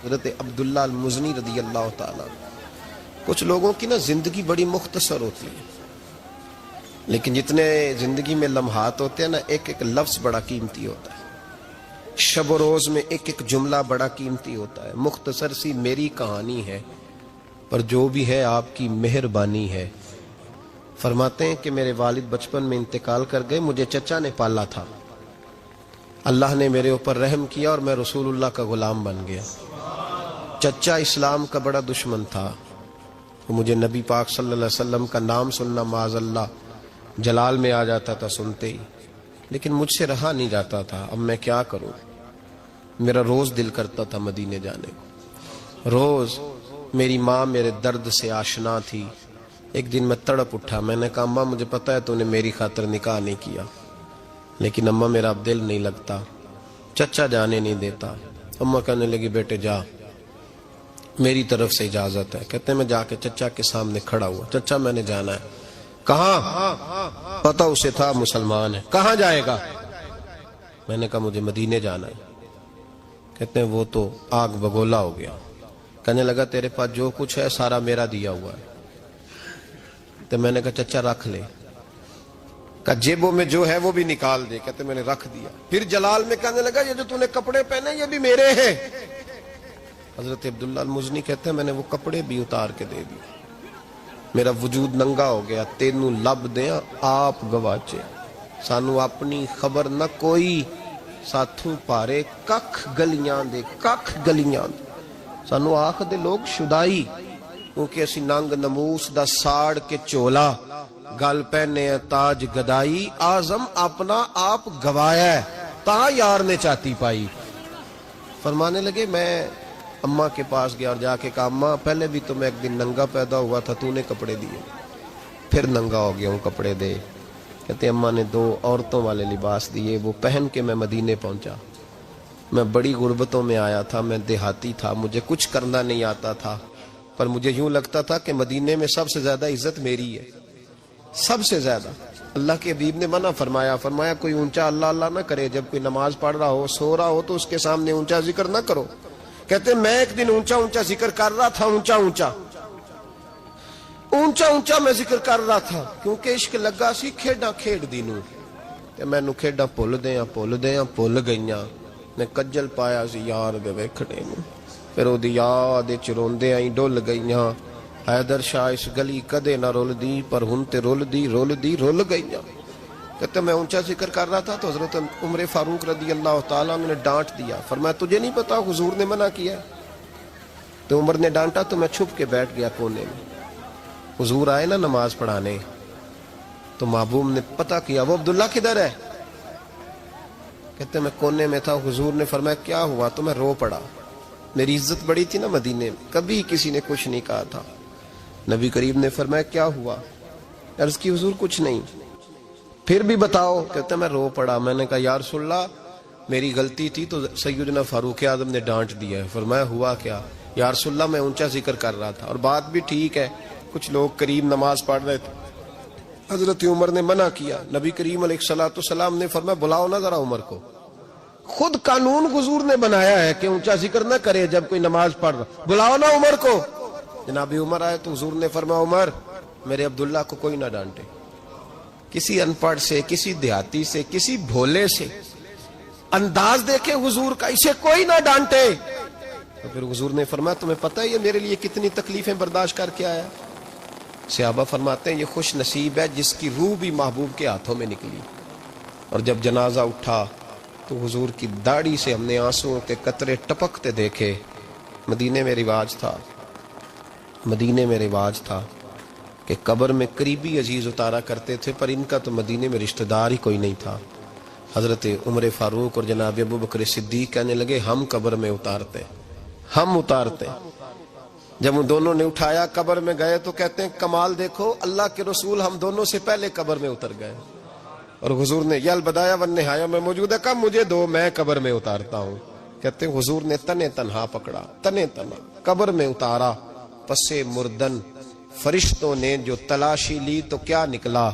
حضرت عبداللہ المزنی رضی اللہ تعالیٰ. کچھ لوگوں کی نا زندگی بڑی مختصر ہوتی ہے، لیکن جتنے زندگی میں لمحات ہوتے ہیں نا، ایک ایک لفظ بڑا قیمتی ہوتا ہے. شب و روز میں ایک ایک جملہ بڑا قیمتی ہوتا ہے. مختصر سی میری کہانی ہے، پر جو بھی ہے آپ کی مہربانی ہے. فرماتے ہیں کہ میرے والد بچپن میں انتقال کر گئے، مجھے چچا نے پالا تھا. اللہ نے میرے اوپر رحم کیا اور میں رسول اللہ کا غلام بن گیا. چچا اسلام کا بڑا دشمن تھا، مجھے نبی پاک صلی اللہ علیہ وسلم کا نام سننا معاذ اللہ جلال میں آ جاتا تھا سنتے ہی، لیکن مجھ سے رہا نہیں جاتا تھا. اب میں کیا کروں؟ میرا روز دل کرتا تھا مدینے جانے کو. روز میری ماں میرے درد سے آشنا تھی. ایک دن میں تڑپ اٹھا، میں نے کہا اماں مجھے پتا ہے تو نے میری خاطر نکاح نہیں کیا، لیکن اماں میرا اب دل نہیں لگتا، چچا جانے نہیں دیتا. اماں کہنے لگی بیٹے جا، میری طرف سے اجازت ہے. کہتے ہیں میں جا کے چچا کے سامنے کھڑا ہوا. چچا میں نے جانا ہے. کہاں؟ پتا اسے تھا مسلمان ہے. کہاں جائے گا؟ میں نے کہا مجھے مدینے جانا ہے. کہتے ہیں وہ تو آگ بگولا ہو گیا. کہنے لگا تیرے پاس جو کچھ ہے سارا میرا دیا ہوا ہے. تو میں نے کہا چچا رکھ لے. کہ جیبوں میں جو ہے وہ بھی نکال دے. کہتے میں نے رکھ دیا. پھر جلال میں کہنے لگا یہ جو تو نے کپڑے پہنے یہ بھی میرے ہیں. حضرت عبداللہ المزنی کہتے ہیں میں نے وہ کپڑے بھی اتار کے دے دیے. میرا وجود ننگا ہو گیا. تینوں لب دیاں آپ گواچے، سانو اپنی خبر نہ کوئی، ساتھوں پارے ککھ گلیاں دے، ککھ گلیاں دے. سانو آخ دے لوگ شدائی، کیونکہ اسی ننگ نموس دا ساڑ کے چولا، گل پہنے تاج گدائی، آزم اپنا آپ گوایا ہے تا یار نے چاتی پائی. فرمانے لگے میں اماں کے پاس گیا اور جا کے کہا اماں پہلے بھی تو میں ایک دن ننگا پیدا ہوا تھا، تو نے کپڑے دیے، پھر ننگا ہو گیا ہوں، کپڑے دے. کہتے اماں نے 2 عورتوں والے لباس دیے، وہ پہن کے میں مدینے پہنچا. میں بڑی غربتوں میں آیا تھا، میں دیہاتی تھا، مجھے کچھ کرنا نہیں آتا تھا، پر مجھے یوں لگتا تھا کہ مدینے میں سب سے زیادہ عزت میری ہے، سب سے زیادہ. اللہ کے حبیب نے منع فرمایا، فرمایا کوئی اونچا اللہ اللہ نہ کرے، جب کوئی نماز پڑھ رہا ہو سو رہا ہو تو اس کے سامنے اونچا ذکر نہ کرو. کہتے میں ایک دن اونچا اونچا ذکر کر رہا تھا، اونچا اونچا میں ذکر کر رہا تھا، کیونکہ عشق لگا سی کھیڈاں کھیڈ دی نوں، تے مینوں کھیڈاں بھل گئیاں. نے کجل پایا سی یار دے ویکھنے نوں، پھر او دی یاد وچ روندے آئی ڈل گئیاں. حیدر شاہ اس گلی کدے نہ رول دی، پر ہن تے رول گئیاں. کہتے میں اونچا ذکر کر رہا تھا تو حضرت عمر فاروق رضی اللہ تعالیٰ نے ڈانٹ دیا. فرمایا تجھے نہیں پتا حضور نے منع کیا ہے؟ تو عمر نے ڈانٹا تو میں چھپ کے بیٹھ گیا کونے میں. حضور آئے نا نماز پڑھانے تو محبوب نے پتہ کیا وہ عبداللہ کدھر ہے. کہتے میں کونے میں تھا. حضور نے فرمایا کیا ہوا؟ تو میں رو پڑا. میری عزت بڑی تھی نا مدینے میں، کبھی کسی نے کچھ نہیں کہا تھا. نبی کریم نے فرمایا کیا ہوا؟ عرض کی حضور کچھ نہیں. پھر بھی بتاؤ. کہتے میں رو پڑا. میں نے کہا یا رسول اللہ میری غلطی تھی تو سیدنا فاروق اعظم نے ڈانٹ دیا ہے. فرمایا ہوا کیا؟ یا رسول اللہ میں اونچا ذکر کر رہا تھا. اور بات بھی ٹھیک ہے، کچھ لوگ قریب نماز پڑھ رہے تھے، حضرت عمر نے منع کیا. نبی کریم علیہ الصلوۃ والسلام نے فرمایا بلاؤ نہ ذرا عمر کو. خود قانون حضور نے بنایا ہے کہ اونچا ذکر نہ کرے جب کوئی نماز پڑھ رہا، بلاؤ نہ عمر کو. جناب عمر آئے تو حضور نے فرمایا عمر میرے عبداللہ کو کوئی نہ ڈانٹے. کسی ان پڑھ سے، کسی دیہاتی سے، کسی بھولے سے انداز دیکھے حضور کا، اسے کوئی نہ ڈانٹے. تو پھر حضور نے فرمایا تمہیں پتہ ہے یہ میرے لیے کتنی تکلیفیں برداشت کر کے آیا؟ صحابہ فرماتے ہیں یہ خوش نصیب ہے جس کی روح بھی محبوب کے ہاتھوں میں نکلی. اور جب جنازہ اٹھا تو حضور کی داڑھی سے ہم نے آنسوؤں کے قطرے ٹپکتے دیکھے. مدینے میں رواج تھا کہ قبر میں قریبی عزیز اتارا کرتے تھے، پر ان کا تو مدینے میں رشتہ دار ہی کوئی نہیں تھا. حضرت عمر فاروق اور جناب ابو بکر صدیق کہنے لگے ہم قبر میں اتارتے. جب ان دونوں نے اٹھایا قبر میں گئے تو کہتے ہیں کمال دیکھو اللہ کے رسول ہم دونوں سے پہلے قبر میں اتر گئے. اور حضور نے یا البدایہ والنہایہ میں موجود ہے کب مجھے دو میں قبر میں اتارتا ہوں. کہتے ہیں حضور نے تنے تنہا پکڑا، تنے تنہا قبر میں اتارا. پسے مردن فرشتوں نے جو تلاشی لی تو کیا نکلا؟